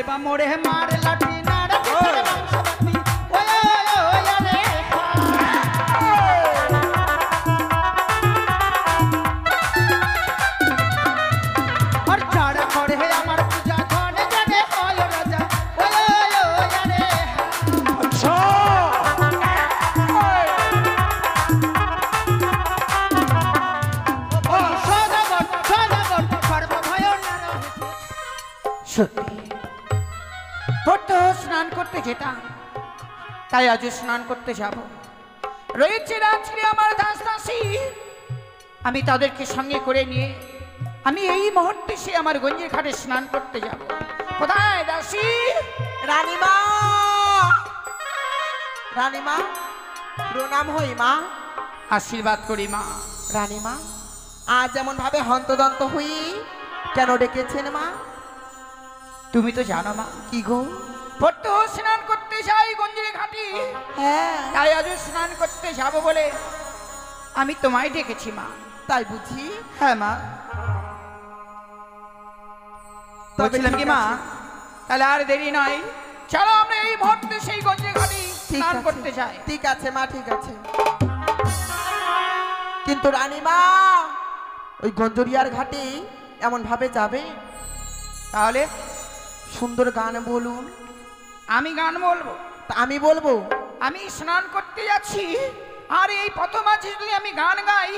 বা মোরে মার লাঠি নাড়া পিঠের মাংস বাটি ওই আরে আর যারা করে আমার পূজা ঘরে জাগে হয় রাজা ওই আরে আচ্ছা সত্যি বড্ড স্নান করতে যেতাম, তাই আজ স্নান করতে যাব। রয়েছে রাত্রি আমার দাস দাসী, আমি তাদেরকে সঙ্গে করে নিয়ে আমি এই মুহূর্তে সে আমার গঞ্জের ঘাটে স্নান করতে যাব। কোথায় দাসী? রানীমা, রানীমা প্রণাম হই মা। আশীর্বাদ করি মা। রানীমা আজ এমন ভাবে হন্তদন্ত হই কেন ডেকেছেন মা? তুমি তো জানো মা, কি গো? বড্ড স্নান করতে যাই গঞ্জের ঘাটে, হ্যাঁ তাই আজ স্নান করতে যাব বলে আমি তোমায় ডেকেছি মা। তাই বুঝি? হ্যাঁ মা। বলছিলাম কি মা, তাহলে আর দেরি নয়, চলো আমরা এই মুহূর্তে সেই গঞ্জে ঘাটি স্নান করতে যাই। ঠিক আছে মা, ঠিক আছে। কিন্তু রানীমা ওই গঞ্জরিয়ার ঘাটে এমন ভাবে যাবে, তাহলে সুন্দর গান বলুন। আমি গান বলবো? তা আমি বলবো? আমি স্নান করতে যাচ্ছি আর এই প্রথম আছে যদি আমি গান গাই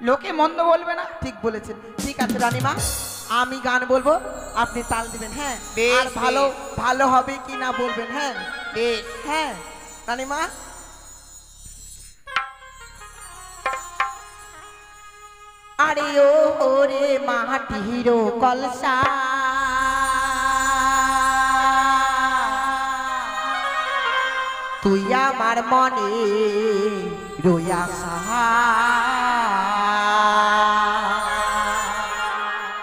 লোকে মন্দ বলবে না? ঠিক বলেছেন। ঠিক আছে রানীমা, আমি গান বলবো, আপনি তাল দিবেন। হ্যাঁ, বেশ, আর ভালো ভালো হবে কি না বলবেন। হ্যাঁ বেশ। হ্যাঁ রানীমা। আরে ও রে মাটির কলসা, তুই আমার মনে রইয়া সাহা।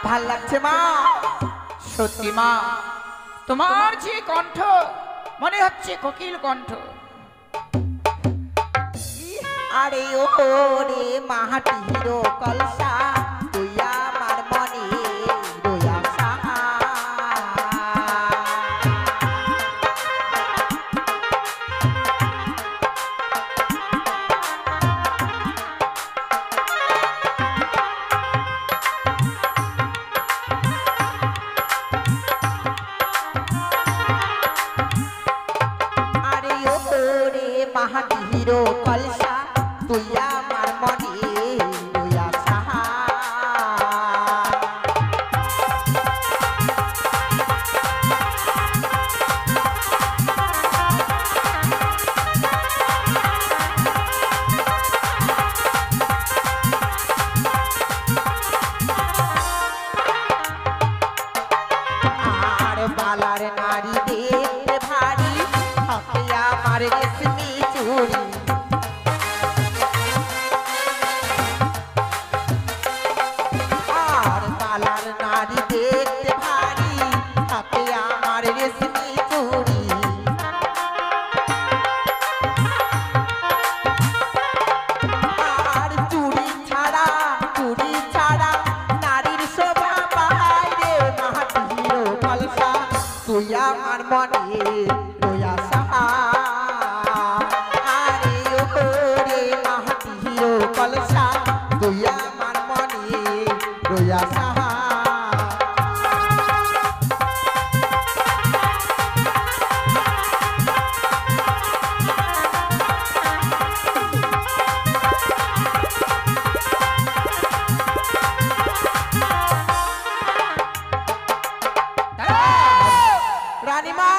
ভাল লাগছে মা? সত্যি মা, তোমার যে কণ্ঠ মনে হচ্ছে কোকিল কণ্ঠ। আরে ও রে মাটির কলসা, তুই আমার মনে রইয়া সাহা। আরে ও রে মাটির কলসা, তুই আমার মনে রইয়া সাহা। আর বালার নারী দেখতে ভারী, হাতে আমার রেশমি চুড়ি। আর বালার নারী দেখতে ভারী, হাতে আমার রেশমি চুড়ি। আর চুড়ি ছাড়া নারীর শোভা পায় রে মাটির কলসা, তুই আমার মনে রইয়া সাহা। আরে ও রে মাটির কলসা, তুই আমার মনে রইয়া সাহা। রানীমা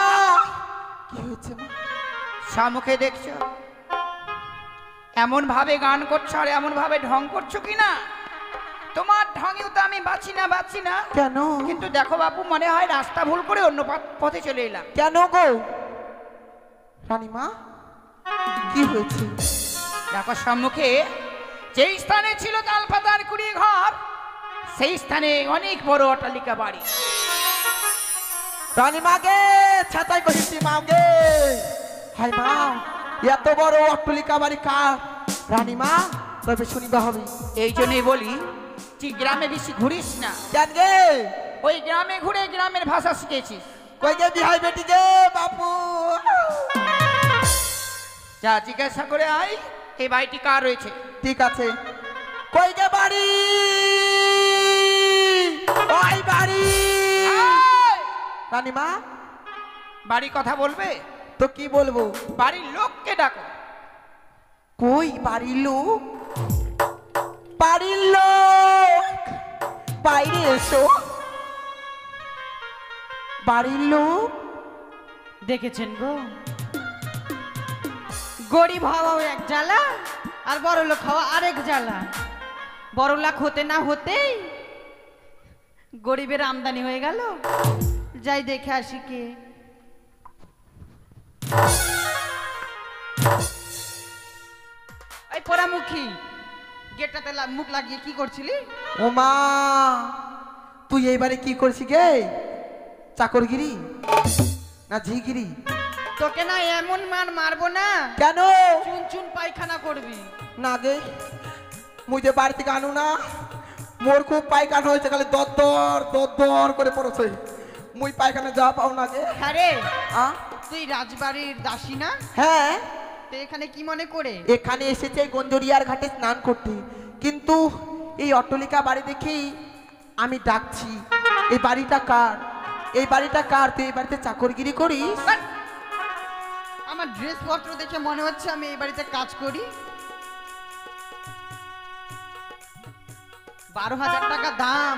কি হয়েছে মা? সামুখে দেখছো এমন ভাবে গান করছো আর এমন ভাবে ঢং করছো কিনা? তোমার ঢঙেও তো আমি বাঁচি না। কেন? কিন্তু দেখো বাপু, মনে হয় রাস্তা ভুল করে অন্য পথে চলে এলাম। কেন গো রানীমা, কি হয়েছে? দেখো সম্মুখে যেই স্থানে ছিল তালপাতার কুড়ি ঘর, সেই স্থানে অনেক বড় অট্টালিকা বাড়ি। রানীমা গে, ছাতাই কহিছি মা গে। হাই মা, এত বড় অট্টালিকা বাড়ি কার? রানীমা তবে শুনিবা হবে। এই জন্যই বলি তুই গ্রামে বেশি ঘুরিস না। কেন গে? ওই গ্রামে ঘুরে গ্রামের ভাষা শিখেছিস। কই গে বিহাই বেটি গে বাপু যা জিজ্ঞাসা করে আয় এই বাড়িটি কার রয়েছে। ঠিক আছে কই গে বাড়ি ওই বাড়ি আয়! রানীমা বাড়ি কথা বলবে তো কি বলবো বাড়ির লোককে ডাকো। কই বাড়ির লোক বাড়ির লোক বাইরে এসো বাড়ির লোক দেখেছেন গো, গরিব হওয়াও এক জ্বালা আর বড়লোক হওয়া আরেক জ্বালা। বড়লোক হতে না হতেই গরিবের আমদানি হয়ে গেল। যাই দেখে আসি কে। এই পোড়ামুখী, গেটটাতে মুখ লাগিয়ে কি করছিলি? ও মা তুই এইবারে কি করছিস গে চাকরগিরি না ঝিগিরি তোকে না এমন মারবো না, কেন চুন চুন পায়খানা করবি। না গে মুই যে বাড়ি থেকে আনু না মোর খুব পায়খানা হয়েছে খালি দর করে পড়ছে মুই পায়খানা যা পাও না গে আরে আ তুই রাজবাড়ির দাসী না? হ্যাঁ তো এখানে কি মনে করে? এখানে এসেছে গঞ্জরিয়ার ঘাটে স্নান করতে, কিন্তু এই অট্টালিকা বাড়ি দেখেই আমি ডাকছি এই বাড়িটা কার, এই বাড়িটা কার? তুই এই বাড়িতে চাকরগিরি করিস? বাট! আমার ড্রেস পত্র দেখে মনে হচ্ছে আমি এই বাড়িতে কাজ করি। 12,000 টাকা দাম।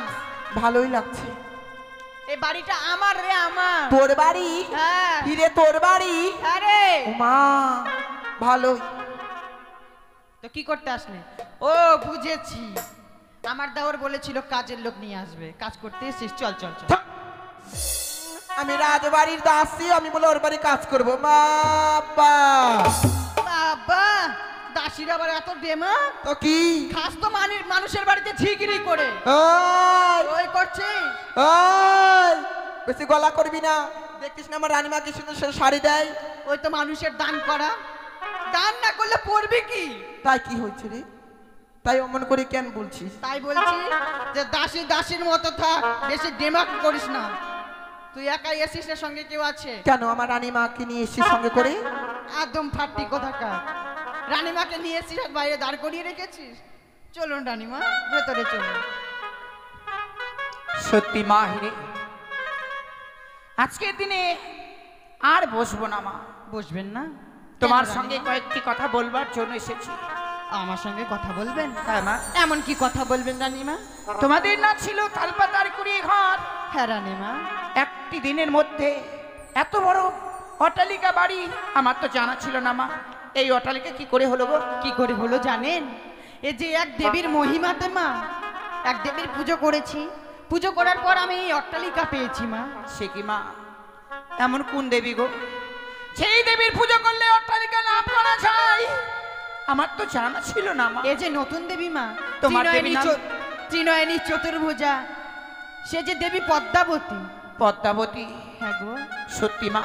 ভালোই লাগছে। এই বাড়িটা আমার রে, আমার। তোর বাড়ি? হ্যাঁ। হিরে তোর বাড়ি? আরে মা ভালোই। তো কি করতে আসলে? ও বুঝেছি, আমার দেওর বলেছিল কাজের লোক নিয়ে আসবে, কাজ করতে এসেছিস। চল চল চল। আমি রাজবাড়ির দাসী, আমি বলে ওর বাড়ি কাজ করবো। মা বাবা, দাসীর আবার এত ডেমা? তো কি খাস তো মানুষের বাড়িতে ঝিগিরি করে ওই করছিস? বেশি গলা করবি না। দেখিস না আমার রানীমা কি সুন্দর শাড়ি দেয়। ওই তো মানুষের দান করা। দান না করলে পড়বি কি? তাই কি হয়েছে রে? তাই অমন করে কেন বলছিস? তাই বলছি যে দাসী দাসীর মতো থাক, বেশি ডেমাক করিস না। তুই একাই এসিস না, সঙ্গে কেউ আছে? কেন আমার রানীমাকে নিয়ে এসেছিস সঙ্গে করে? একদম ফাটি কোথাকার। রানীমাকে নিয়ে এসেছিস আর বাইরে দাঁড় করিয়ে রেখেছিস। চলুন রানীমা, ভেতরে চলুন। সত্যি মা হিরে, আজকের দিনে আর বসবো না মা। বসবেন না? তোমার কেন সঙ্গে রানীমা? কয়েকটি কথা বলবার জন্য এসেছি। আমার সঙ্গে কথা বলবেন? হ্যাঁ মা। এমন কি কথা বলবেন রানীমা? তোমাদের না ছিল তালপাতার কুড়িয়ে ঘর? হ্যাঁ রানীমা। একটি দিনের মধ্যে এত বড় অট্টালিকা বাড়ি আমার তো জানা ছিল না মা। এই অট্টালিকা কি করে হলো গো? কি করে হলো জানেন? এই যে এক দেবীর মহিমাতে মা, এক দেবীর পুজো করেছি। পুজো করার পর আমি এই অট্টালিকা পেয়েছি মা। সে কি মা, এমন কোন দেবী গো সেই দেবীর পুজো করলে অট্টালিকা লাভ করা যায়? আমার তো জানা ছিল না মা। এই যে নতুন দেবী মা, তোমার দেবী নাম? ত্রিনয়নী চতুর্ভুজা, সে যে দেবী পদ্মাবতী। পদ্মাবতী? হ্যাঁ গো। সত্যি মা,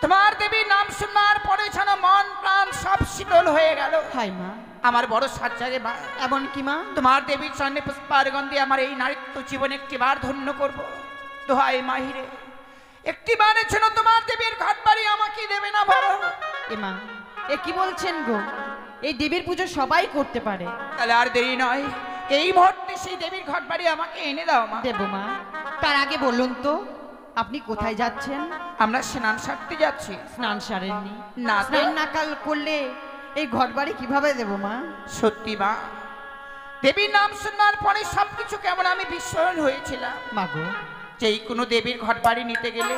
তোমার দেবীর নাম শোনার পরে যেন মন প্রাণ সব শীতল হয়ে গেল। হাই মা। আমার বড় সাজ্জারে মা, এমন কি মা? তোমার দেবীর চরণে পুষ্পারগন্ধে আমার এই নারীত্ব জীবন একটিবার ধন্য করব। দোহাই মাহিরে, একটিবারের জন্য তোমার দেবীর ঘাট বাড়ি আমাকে দেবে না বলো? এ মা, এ কি বলছেন গো? এই দেবীর পুজো সবাই করতে পারে। তাহলে আর দেরি নয়, এই মুহূর্তে সেই দেবীর ঘাট বাড়ি আমাকে এনে দাও মা। দেব মা। তার আগে বলুন তো, আপনি কোথায় যাচ্ছেন? আমরা স্নান সারতে যাচ্ছি। স্নান সারেননি? না তো। স্নান নাকাল করলে এই ঘর বাড়ি কিভাবে দেব মা? সত্যি মা, দেবীর নাম শোনার পরে সবকিছু কেমন আমি বিস্মরণ হয়েছিলাম। মাগো, যেই কোনো দেবীর ঘট বাড়ি নিতে গেলে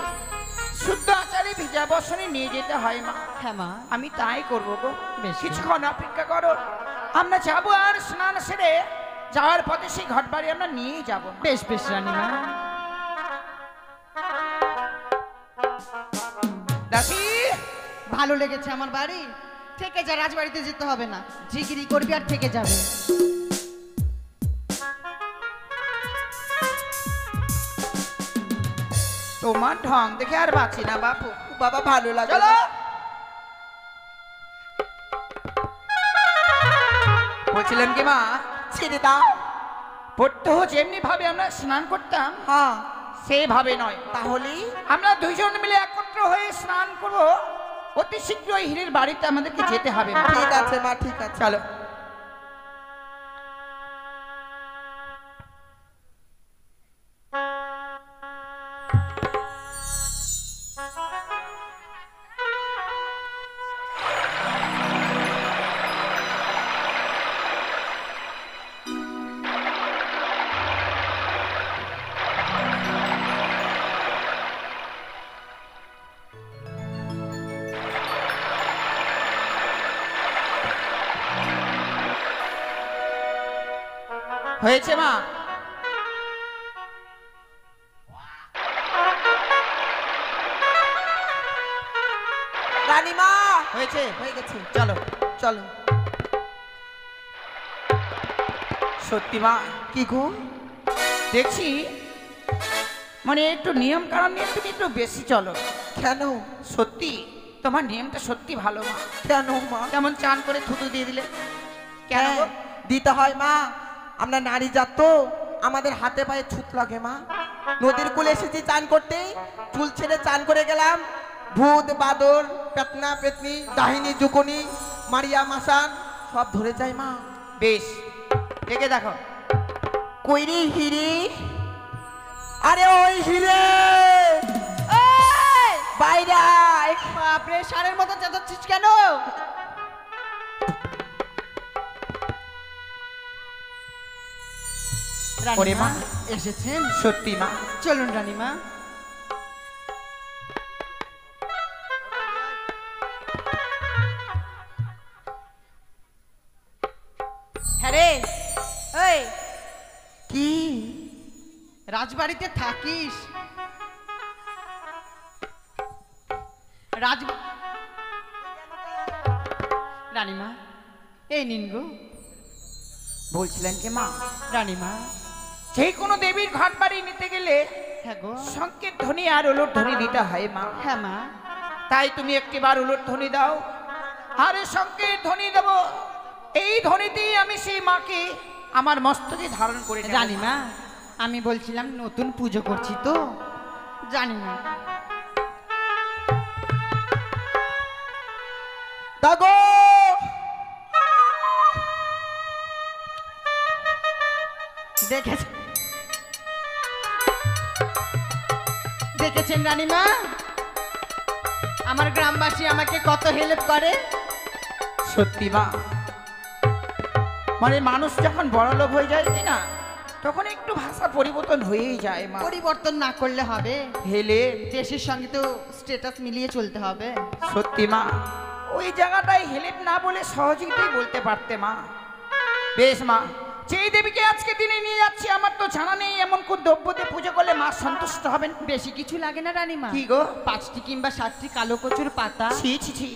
শুদ্ধ আচারে ভিজা বসনে নিয়ে যেতে হয় মা। হ্যাঁ মা। আমি তাই করবো গো। বেশ। কিছুক্ষণ অপেক্ষা করো, আমরা যাবো আর স্নান সেরে যাওয়ার পথে সেই ঘট বাড়ি আমরা নিয়েই যাবো। বেশ বেশ রানীমা। দাসী, ভালো লেগেছে আমার বাড়ি? থেকে যা, রাজবাড়িতে যেতে হবে না। জিগিরি করবি আর থেকে যাবে। তোমার ঢং দেখে আর বাঁচি না বাপু। বাবা ভালো লাগে। চলো। বলছিলাম কি মা, ছেড়ে দাও। প্রত্যহ যেমনি ভাবে আমরা স্নান করতাম হ্যাঁ সেভাবে নয়, তাহলে আমরা দুইজন মিলে একত্র হয়ে স্নান করব। অতি শীঘ্রই হীরের বাড়িতে আমাদেরকে যেতে হবে মা। ঠিক আছে মা, ঠিক আছে। চলো। হয়েছে মা? রানীমা, হয়েছে? হয়ে গেছে। চলো। চলো। সত্যি মা, কি গো? দেখছি মানে একটু নিয়ম কারণ নিয়ে তুমি একটু বেশি চলো। কেন? সত্যি তোমার নিয়মটা সত্যি ভালো মা। কেন মা? যেমন চান করে থুতু দিয়ে দিলে। কেন গো? হ্যাঁ, দিতে হয় মা। আমরা নারী জাত তো, আমাদের হাতে পায়ে ছুত লাগে মা। নদীর কূলে এসেছি চান করতে, চুল ছেড়ে চান করে গেলাম। ভূত বাদর, পেতনা পেতনি, ডাহিনী জুকুনি, মারিয়া মাসান সব ধরে যায় মা। বেশ, দেখে দেখো। কইরি হিরে, আরে ওই হিরে বাইরে আয়। বাপরে, সারের মতো চেঁচাচ্ছিস কেন? ওরে রানীমা মা, এসেছেন? সত্যি মা। চলুন রানীমা। হ্যাঁ রে, এই কি রাজবাড়িতে থাকিস? রানীমা, এই নিন গো। বলছিলেন কি মা, রানীমা, যে কোনো দেবীর ঘাট বাড়ি নিতে গেলে হ্যাঁ গো। সংকেত ধ্বনি আর উলট ধ্বনি দিতে হয় মা। হ্যাঁ মা। তাই তুমি একটিবার উলট ধ্বনি দাও, আর সংকেত ধ্বনি দেব। এই ধ্বনিতেই আমি সেই মাকে আমার মস্তকে ধারণ করে নেব। রানীমা, আমি বলছিলাম নতুন পুজো করছি তো, জানি না। দাগো দেখেছেন রানীমা, আমার গ্রামবাসী আমাকে কত হেল্প করে। সত্যি মা, মানে মানুষ যখন বড়লোক হয়ে যায় কি না, তখন একটু ভাষা পরিবর্তন হয়েই যায় মা। পরিবর্তন না করলে হবে? হেলে দেশের সঙ্গে তো স্ট্যাটাস মিলিয়ে চলতে হবে। সত্যি মা, ওই জায়গাটায় হেলেট না বলে সহযোগিতাই বলতে পারতে মা। বেশ মা, যেই দেবীকে আজকে দিনে নিয়ে যাচ্ছি আমার তো জানা নেই এমন কোন দ্রব্যতে পুজো করলে মা সন্তুষ্ট হবেন। বেশি কিছু লাগে না রানীমা। কি গো? 5টি কিংবা 7টি কালো কচুর পাতা। ছি ছি ছি।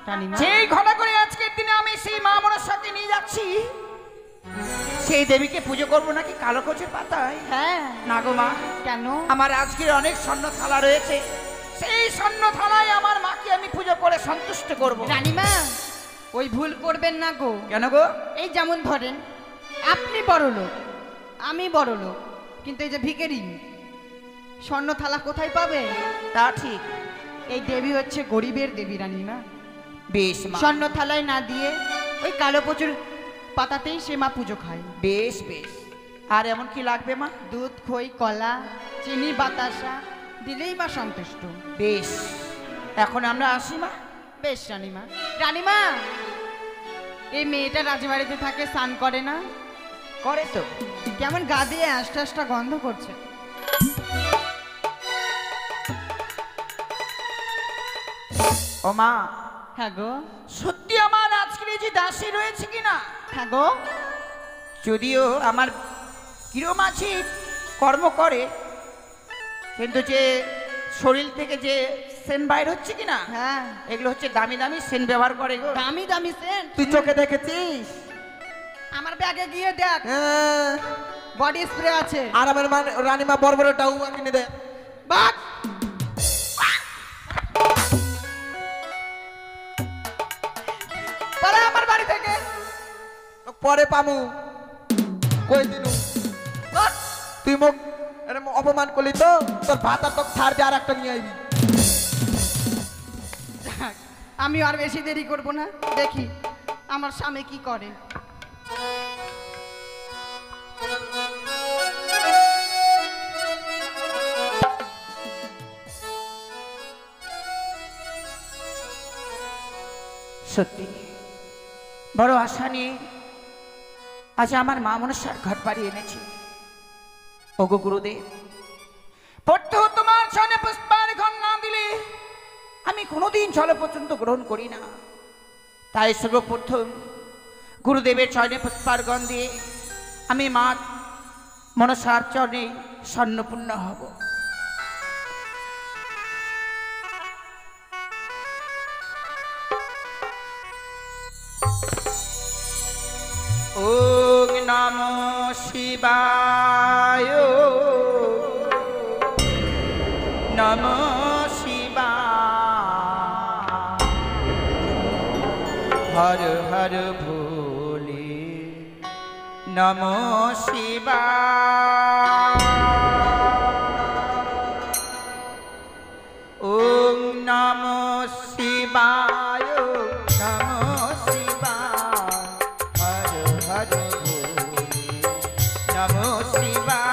রানীমা, যেই ঘটা করে আজকের দিনে আমি সেই মা মনসাকে নিয়ে যাচ্ছি, সেই দেবীকে পুজো করবো নাকি কালো কচুর পাতায়? হ্যাঁ। না গো মা, কেন? আমার আজকের অনেক স্বর্ণ থালা রয়েছে, সেই স্বর্ণ থালায় আমার মাকে আমি পুজো করে সন্তুষ্ট করব। রানীমা, ওই ভুল করবেন না গো। কেন গো? এই যেমন ধরেন, আপনি বড় লোক, আমি বড় লোক, কিন্তু এই যে ভিখারি, স্বর্ণ থালা কোথায় পাবে? তা ঠিক। এই দেবী হচ্ছে গরিবের দেবী রানীমা। বেশ মা, স্বর্ণ থালায় না দিয়ে ওই কালো প্রচুর পাতাতেই সে মা পুজো খায়। বেশ বেশ। আর এমন কি লাগবে মা? দুধ, খই, কলা, চিনি, বাতাসা দিলেই মা সন্তুষ্ট। বেশ, এখন আমরা আসি মা। বেশ রানীমা। রানীমা, এই মেয়েটা রাজবাড়িতে থাকে, স্নান করে না? করে তো। কেমন গা দিয়ে আষ্টা আষ্টা গন্ধ করছে। ও মা, হ্যাঁ গো। সত্যি আমার আজকের এই যে দাসী রয়েছে কিনা, হ্যাঁ গো। যদিও আমার কিরমাছি কর্ম করে, কিন্তু যে শরীর থেকে যে সেন বাইর হচ্ছে কিনা, হ্যাঁ, এগুলো হচ্ছে দামি দামি সেন ব্যবহার করে গো। দামি দামি সেন্ট। তুই চোখে দেখেছিস? আমার ব্যাগে গিয়ে দেখ, হ্যাঁ। বডি স্প্রে আছে। আর আমার রানীমা বড় বড় ডাউ কিনে দে। বাক! পালা আমার বাড়ি থেকে। পরে পামু কই দিনু। বাক! তুই মুখ এরকম অপমান করলি তো তোর ভাতা তো ছাড়বে আর একটা নিয়ে আইবি। যাক, আমি আর বেশি দেরি করব না, দেখি আমার স্বামী কি করে। সত্যি বড় আশা নিয়ে আজ আমার মা মনসার ঘর বাড়ি এনেছি। ওগো গুরুদেব, পড়তে তোমার চরণে পুষ্পার্ঘ্য না দিলে আমি কোনোদিন জল পর্যন্ত গ্রহণ করি না। তাই সর্বপ্রথম গুরুদেবের চরণে পুষ্পার্ঘ্য দিয়ে আমি মা মনসার চরণে স্বর্ণপূর্ণ হব। ওম নমো শিবায়, নমো শিবায়, হর হর ভোলে, নমো শিবায়। ওম নমো শিবায়, নমো শিবায়, হর হর ভোলে, নমো শিবায়।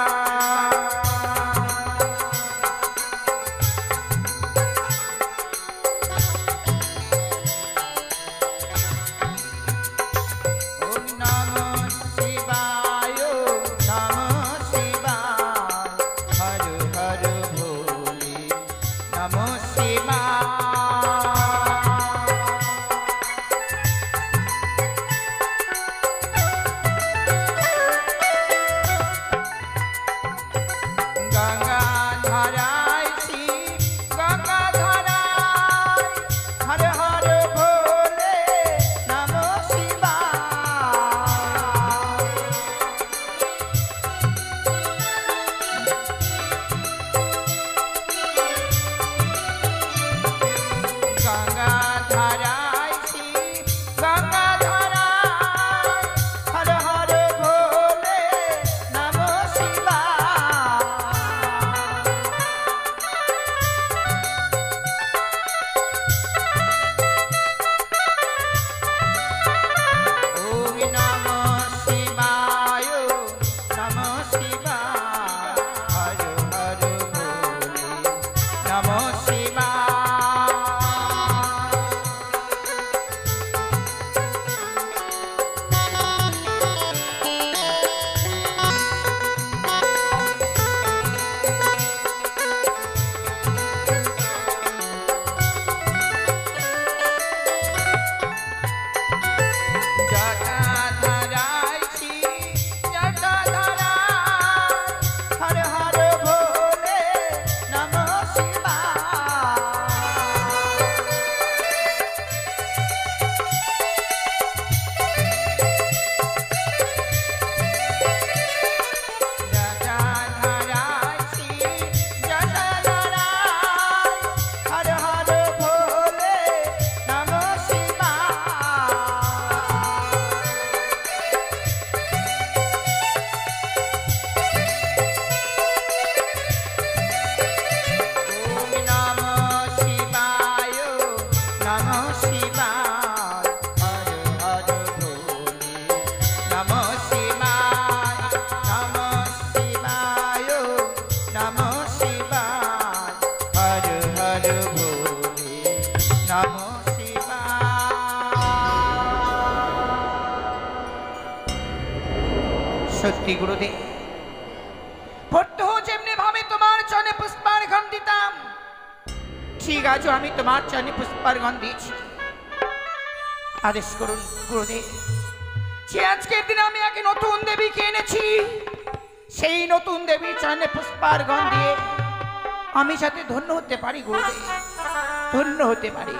ওম নমো শিবায়, নমো শিবায়, হর হর ভোলে, নমো শিবায়। গঙ্গাধারায় শ্রী গঙ্গাধারায়, হর হর ভোলে, নমো শিবায়। গঙ্গাধারায় শ্রী গঙ্গাধারায়, হর হর ভোলে, নমো শিবায়। ওম নমো শিবায়, নমো শিবায়, হর হর ভোলে, নমো শিবায়। জটাধারায় শ্রী জটাধারায়, হর হর ভোলে, নমো শিবায়। জটাধারায় শ্রী জটাধারায়, হর হর ভোলে, নমো সত্যি গুরুদেব, পড়তে যেমনি ভাবে তোমার চরণে পুষ্পার্ঘ্য দিতাম, ঠিক আজও আমি তোমার চরণে পুষ্পার্ঘ্য দিয়েছি। আদেশ করুন গুরুদেব, যে আজকের দিনে আমি এক নতুন দেবীকে এনেছি, সেই নতুন দেবীর চরণে পুষ্পার্ঘ্য দিয়ে আমি যাতে ধন্য হতে পারি গুরুদেব, ধন্য হতে পারি।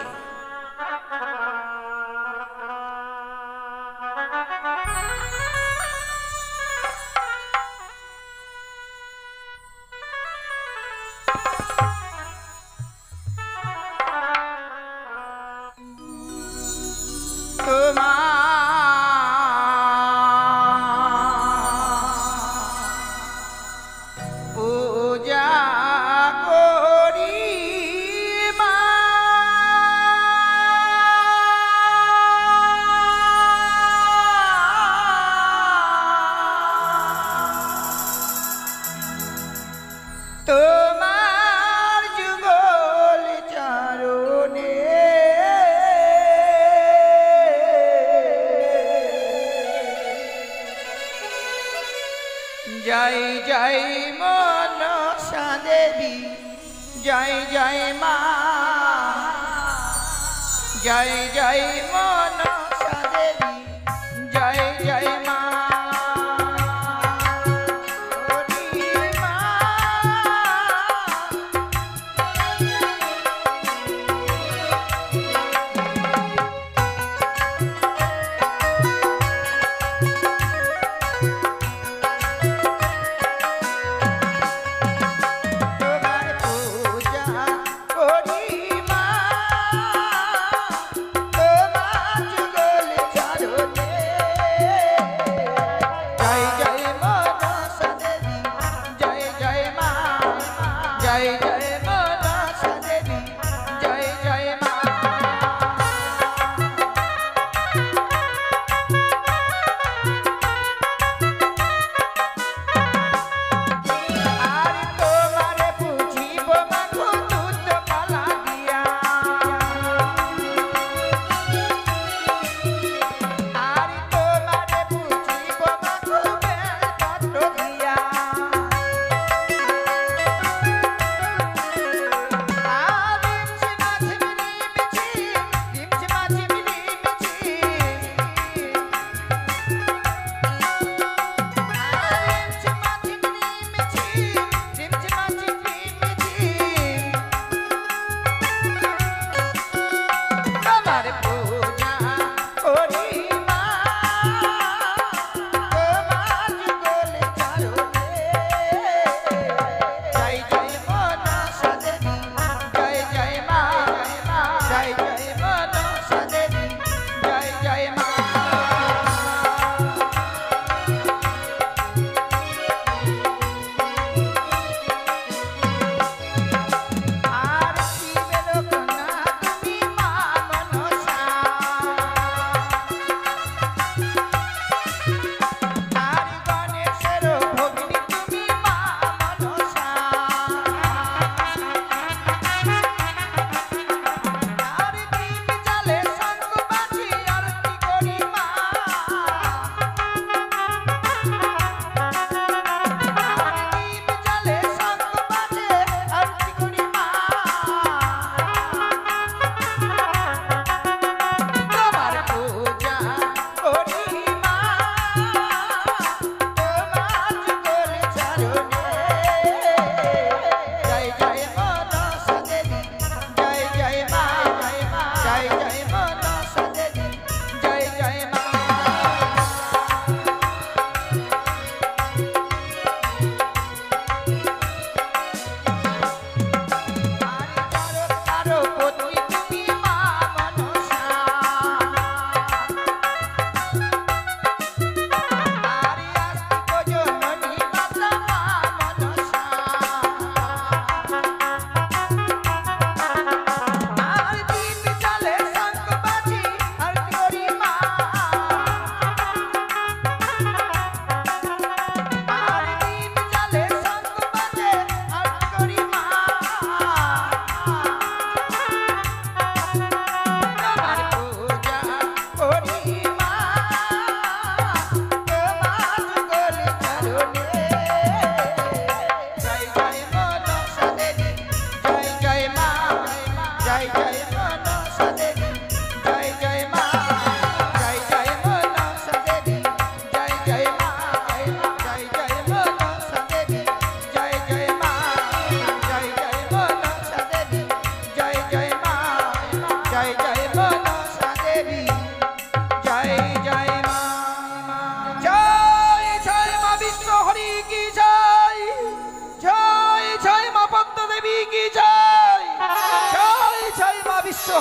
ও জয় জয় মনসা দেবী, জয় জয় মা, জয় জয় মনসা দেবী, জয় জয় মা।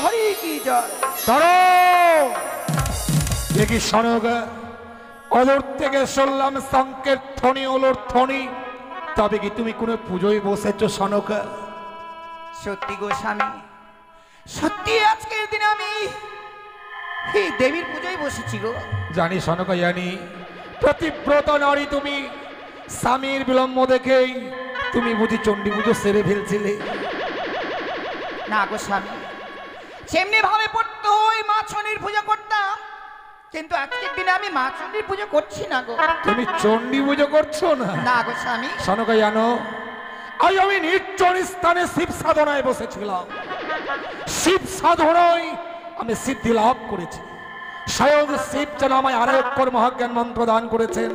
হরি কি জয়। ধরো দেখি সনগ অলর থেকে শুনলাম সংকেত ধ্বনি অলর ধ্বনি, তবে কি তুমি কোনো পুজোয় বসেছো সনক? সত্যি গো স্বামী, সত্যি আজকের দিনে আমি এই দেবীর পুজোয় বসেছি গো। জানি সনক, জানি প্রতিব্রত নারী তুমি, স্বামীর বিলম্ব দেখেই তুমি বুঝি চণ্ডী পুজো সেরে ফেলছিলে। না গো স্বামী, সেমনি ভাবে পড়তো ওই মা শনির পূজা করতাম, কিন্তু আজকের দিনে আমি মা চণ্ডীর পুজো করছি না গো। তুমি চণ্ডী পুজো করছো না? না গো স্বামী। শোনো জানো, আজ আমি নির্জন স্থানে শিব সাধনায় বসেছিলাম। শিব সাধনায় আমি সিদ্ধি লাভ করেছি। স্বয়ং শিব যেন আমায় আরো অক্ষর মহাজ্ঞান মন্ত্র দান করেছেন।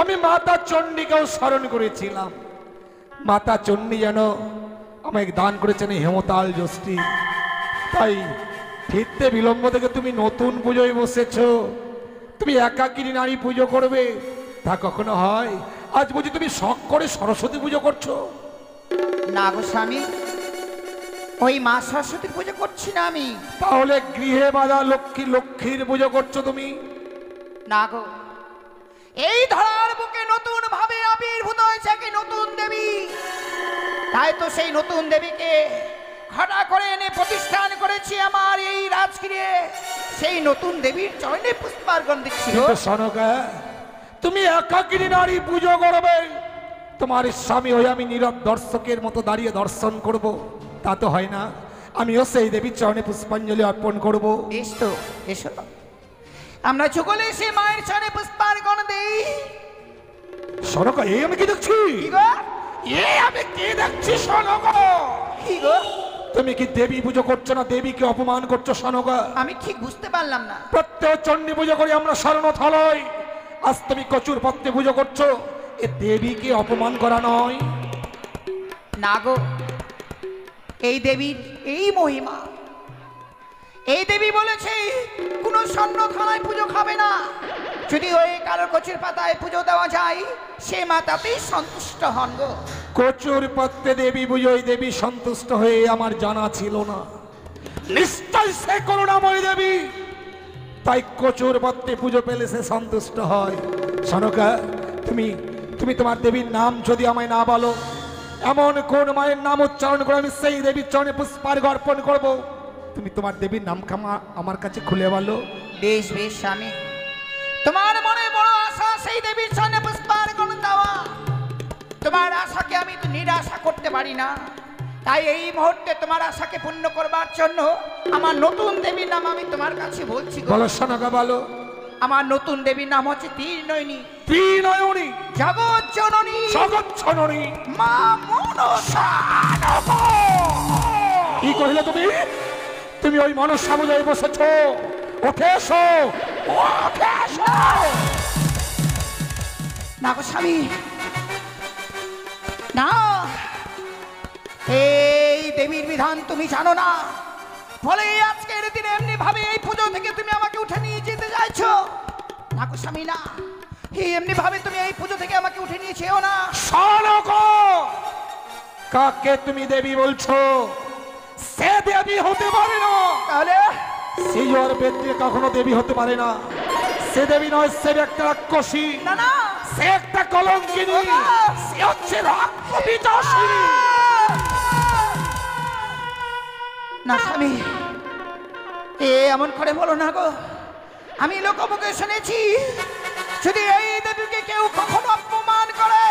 আমি মাতা চণ্ডীকেও স্মরণ করেছিলাম। মাতা চণ্ডী যেন আমায় দান করেছেন হেমতাল যষ্টি। তাই ফিরতে বিলম্ব থেকে তুমি নতুন পুজোয় বসেছো। তুমি একাকিনী নারী পুজো করবে, তা কখনো হয়? আজ বুঝি তুমি শখ করে সরস্বতী পুজো করছো? না গো স্বামী, ওই মা সরস্বতীর পুজো করছি না আমি। তাহলে গৃহে বাঁধা লক্ষ্মীর পুজো করছো তুমি? না গো, এই ধরার বুকে নতুন ভাবে আবির্ভূত হয়েছে এক নতুন দেবী। তাই তো সেই নতুন দেবীকে ঘটা করে এনে প্রতিষ্ঠান করেছি আমার এই রাজগৃহে। সেই নতুন দেবীর চরণে পুষ্পার্ঘ্য দিচ্ছি। কিন্তু সনকা, তুমি একাকিনী নারী পুজো করবে, তোমার স্বামী হয়ে আমি নীরব দর্শকের মতো দাঁড়িয়ে দর্শন করব, তা তো হয় না। আমিও সেই দেবীর চরণে পুষ্পাঞ্জলি অর্পণ করব। বেশ তো, এসো আমরা যুগলে সে মায়ের চরণে পুষ্পার্ঘ্য দেই। সনকা, এই আমি কি দেখছি? কি গো? এই আমি কি দেখছি সনকা? কি গো? তুমি কি দেবী পুজো করছো না দেবীকে অপমান করছো সনকা? আমি ঠিক বুঝতে পারলাম না। প্রত্যেক চণ্ডী পুজো করি আমরা শরণ থালয়, আজ তুমি কচুর পত্রে পুজো করছো, এ দেবীকে অপমান করা নয়? না গো, এই দেবীর এই মহিমা। এই দেবী বলেছে কোন স্বর্ণ থালায় পুজো খাবে না। যদি ওই কালো কচুর পাতায় পুজো দেওয়া যায়, সে মা তাতেই সন্তুষ্ট হন গো। কচুর পত্রে দেবী পুজোয় দেবী সন্তুষ্ট হয়ে আমার জানা ছিল না। নিশ্চয় সে করুণাময় দেবী, তাই কচুর পত্রে পুজো পেলে সে সন্তুষ্ট হয়। সনকা, তুমি তোমার দেবীর নাম যদি আমায় না বলো, এমন কোন মায়ের নাম উচ্চারণ করে আমি সেই দেবীর চরণে পুষ্পার্ঘ্য অর্পণ করব। তুমি তোমার দেবীর নাম আমার কাছে খুলে বলো। বেশ বেশ স্বামী, তোমার মনে বড় আশা সেই দেবীর চরণে পুষ্পার্ঘ্য দেওয়া। তোমার আশাকে আমি তো নিরাশা করতে পারি না। তাই এই মুহূর্তে তোমার আশাকে পূর্ণ করবার জন্য আমার নতুন দেবীর নাম আমি তোমার কাছে বলছি গো। বলো সনকা, বলো। আমার নতুন দেবীর নাম হচ্ছে ত্রিনয়নী। ত্রিনয়নী, জগৎ জননী, জগৎ জননী মা মনসা। কি কহিলে তুমি? তুমি ওই মনসা পূজায় বসেছো? উঠে এসো, উঠে এসো। না গো স্বামী, না, এই দেবীর বিধান তুমি জানো না, ফলে আজকের দিনে এমনি ভাবে এই পুজো থেকে তুমি আমাকে উঠে নিয়ে যেতে চাইছো। না গো স্বামী, না, এমনি ভাবে তুমি এই পুজো থেকে আমাকে উঠে নিয়ে যেও না। সনকা, কাকে তুমি দেবী বলছো? সে দেবী হতে পারে না। তাহলে সে জোয়ার বেদে কখনো দেবী হতে পারে না। সে দেবী নয়, সে একটা রাক্ষসী। না না, সে একটা কলঙ্কিনী। সে হচ্ছে রাক্ষসী। না স্বামী, এমন করে বলো না গো। আমি লোকমুখে শুনেছি, যদি এই দেবীকে কেউ কখনো অপমান করে,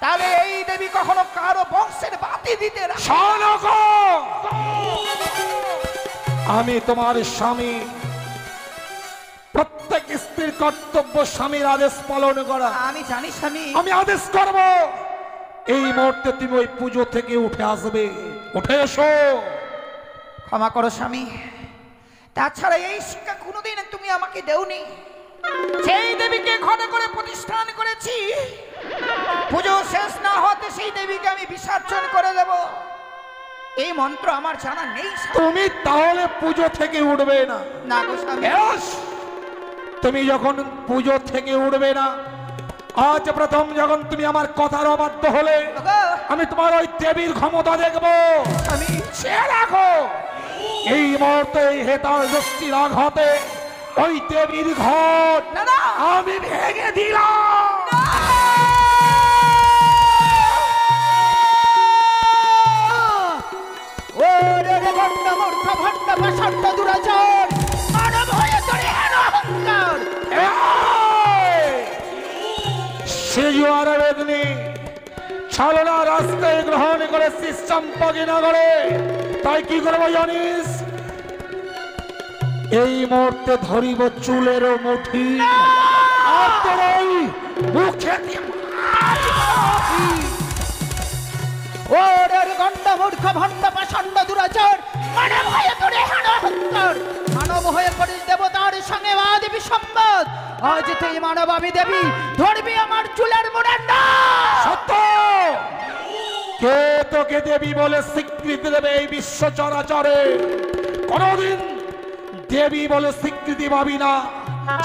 তাহলে এই দেবী কখনো কারো বংশের বাতি দিতে না। সনকা, আমি তোমার স্বামী। প্রত্যেক স্ত্রীর কর্তব্য স্বামীর আদেশ পালন করা। আমি জানি স্বামী। আমি আদেশ করব, এই মুহূর্তে তুমি ওই পুজো থেকে উঠে আসবে। উঠে এসো। ক্ষমা করো স্বামী, তাছাড়া এই শিক্ষা কোনোদিন তুমি আমাকে দেওনি। সেই দেবীকে ঘটা করে প্রতিষ্ঠান করেছি, পুজো শেষ না হতে সেই দেবীকে আমি বিসর্জন করে দেব, এই মন্ত্র আমার জানা নেই। তুমি তাহলে পুজো থেকে উঠবে না? না গো স্বামী। বেশ, তুমি যখন পুজো থেকে উঠবে না, আজ প্রথম যখন তুমি আমার কথার অবাধ্য হলে, আমি তোমার ওই দেবীর ক্ষমতা দেখবো। আমি সে রাখো, এই মুহূর্তে হেতাল যষ্টির আঘাতে ওই দেবীর ঘট না না, আমি ভেঙে দিলাম। ওরে রে ভণ্ড মূর্খ, ভণ্ড পাষণ্ড দুরাচার, মানব হয়ে তোর হেন অহংকার। সে জোয়ার বেদনি ছলনা রাস্তায় গ্রহণ করেছিস চম্পকী নগরে। তাই কি করবো জানিস? এই মুহূর্তে ধরিব চুলের মুঠি আর তোর ওই মুখে দিয়ে ওরে গন্ড মূর্খ ভণ্ড পাষণ্ড দুরাচার মানব হয়ে তোরে হত্যর মানব হয়ে করিস দেবতার সঙ্গে দেবী সম্পদ আজ তুই মানব আমি দেবী ধরবি আমার চুলের মুড়ান্ড সত্য কে তোকে দেবী বলে স্বীকৃতি দেবে এই বিশ্ব চরাচরে? কোনদিন দেবী বলে স্বীকৃতি পাবি না।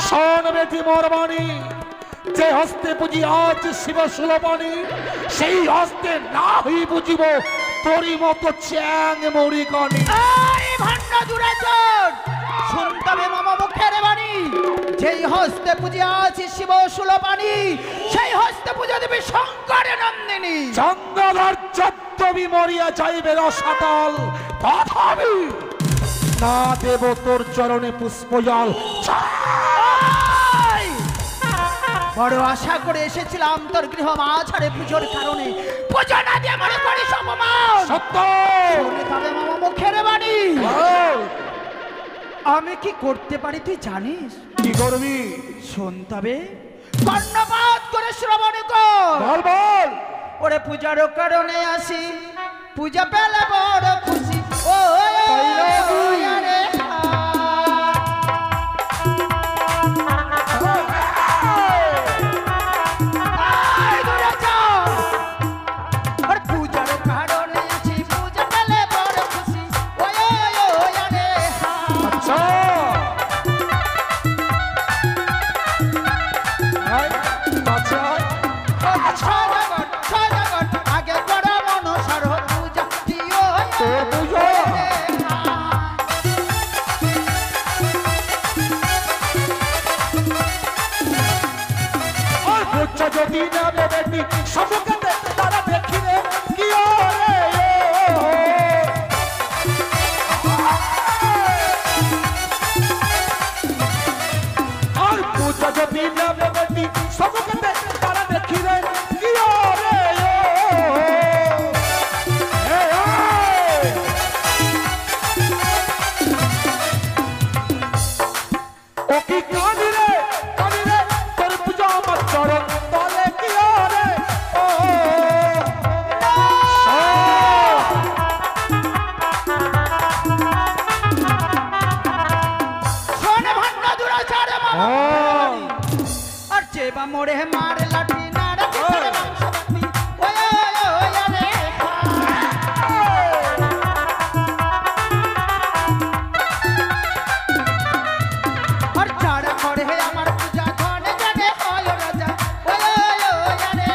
শোন বেটি মোর বাণী, যে হস্তে পুজি আজ শিব সুলপানি, সেই হস্তে না হই বুঝিব তোরই মতো চ্যাং মরি কনি। এই ভণ্ড দুরাচার শুনতে হবে মামা মুখের বাণী, যেই হস্তে পুজো আছে শিব সুলপানি, সেই হস্তে পুজো দেবে শঙ্কর নন্দিনী। চন্দ্রধর চত্ববি মরিয়া যাইবে রসাতল, তথাপি না দেব তোর চরণে পুষ্পজল। এই! বড় আশা করে এসেছিলাম তোর গৃহ মাঝারে পুজোর কারণে, পুজো না দিয়ে মনে করিস অপমান। সত্য শুনে তবে মামা মুখের বাণী, বল, আমি কি করতে পারি তুই জানিস? কি করবি? শোন তবে কর্ণপাত করে শ্রবণ কর। বল বল। ওরে পূজার কারণে আসি, পূজা পেলে বড় খুশি। ও তাই নাকি? আরে পূজার কারণে আসি, পূজা পেলে বড় খুশি। আরে আচ্ছা আয়, আচ্ছা আগে করা মনসার পূজা দিও। তোর পুজো আর বুঝছো যদি না বেটি সবকে তারা দেখিলে কি ওরে আর বুঝছো যদি না বেটি সবকে তারা দেখিলে কি ওরে ও কি কাঁদি রে তোর পূজা আমার চরণ তলে কি ওরে ও শোনে ভণ্ড দুরাচার মামা। আর যে বা মোড়ে মার লাঠি নাড়া পিছনে মাংস বাটি। আরে আর যারা করে আমার পূজা ধনে জানে হয় রাজা। আরে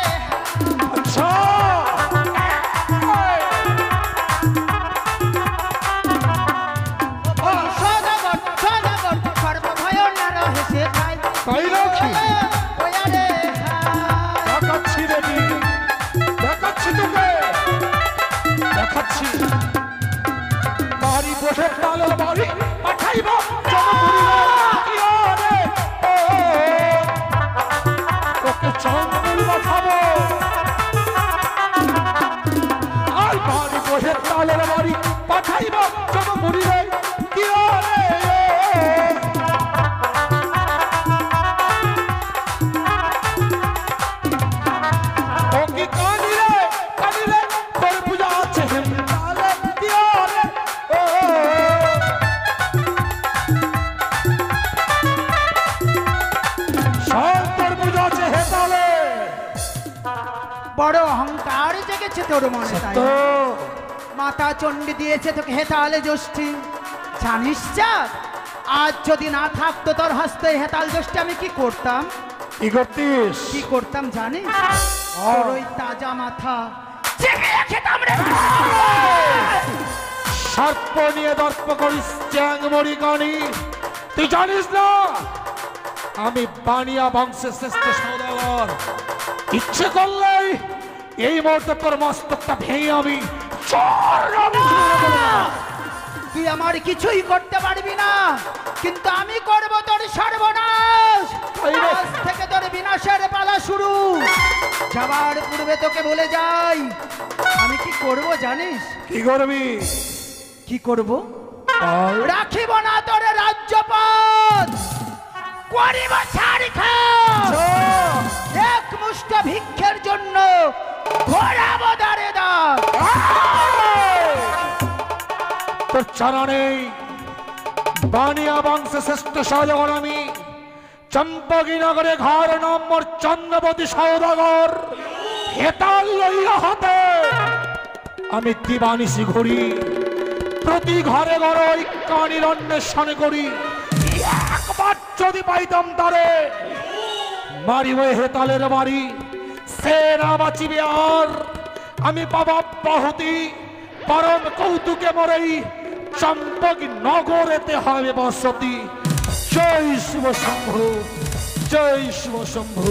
আচ্ছা সদাগর সর্বভয় না রহে সে তাই। তাই নাকি? আরে দেখাচ্ছি রেডি, দেখাচ্ছি তোকে, দেখাচ্ছি। বাড়ি বসে তালের বাড়ি পাঠাইব তোকে চঙ্গুল বাঁচাবো। আর বাড়ি বসে তালের বাড়ি পাঠাইব জনপুরি রে কি রে ও কি কাঁদিলে তোর পূজা আছে হেমতালে দিও রে ও সব তোর পূজা আছে হেতালে। বড় অহংকার জেগেছে তোর মনে তাই। তো মাতা চণ্ডী দিয়েছে তোকে হেতালে জ্যোষ্ঠী। জানিস চাঁদ, আজ যদি না থাকতো তোর হস্তে হেতাল জ্যোষ্ঠী আমি কি করতাম? কি করতিস? কি করতাম জানিস? তোর ওই তাজা মাথা চেপে খেতাম রে। সর্প নিয়ে দর্প করিস চ্যাংমরি গণি, তুই জানিস না আমি বানিয়া বংশের শ্রেষ্ঠ সৌদাগর। ইচ্ছে করলেই এই মুহূর্তে তোর মস্তকটা ভেঙে আমি তুই আমার কিছুই করতে পারবি না, কিন্তু আমি করব তোর সর্বনাশ। আজ থেকে তোর বিনাশের পালা শুরু। যাবার পূর্বে তোকে বলে যাই আমি কি করব জানিস? কি করবি? কি করব? আর রাখিব না তোরে রাজ্যপদ, করিব ছাড়ি খাও। এক মুষ্ট ভিক্ষের জন্য ঘোরাবো দাঁড়ে দাঁড়। তোর চরণে বানিয়া বংশে শ্রেষ্ঠ সহযোগন আমি চম্পকীনগরে ঘর নম্বর চন্দ্রবতী সৌদাগর হেতাল লইয়া হাতে আমি দিবানিশি ঘুরি, প্রতি ঘরে ঘরে ওই কানির অন্বেষণ করি। একবার যদি পাইতাম তারে মারিব হেতালের বাড়ি, সে না বাঁচিবে আর। আমি বাবা বাহুতি পরম কৌতুকে মরেই চম্পক নগরেতে হবে বসতি। জয় শিব শম্ভু, জয় শিব শম্ভু।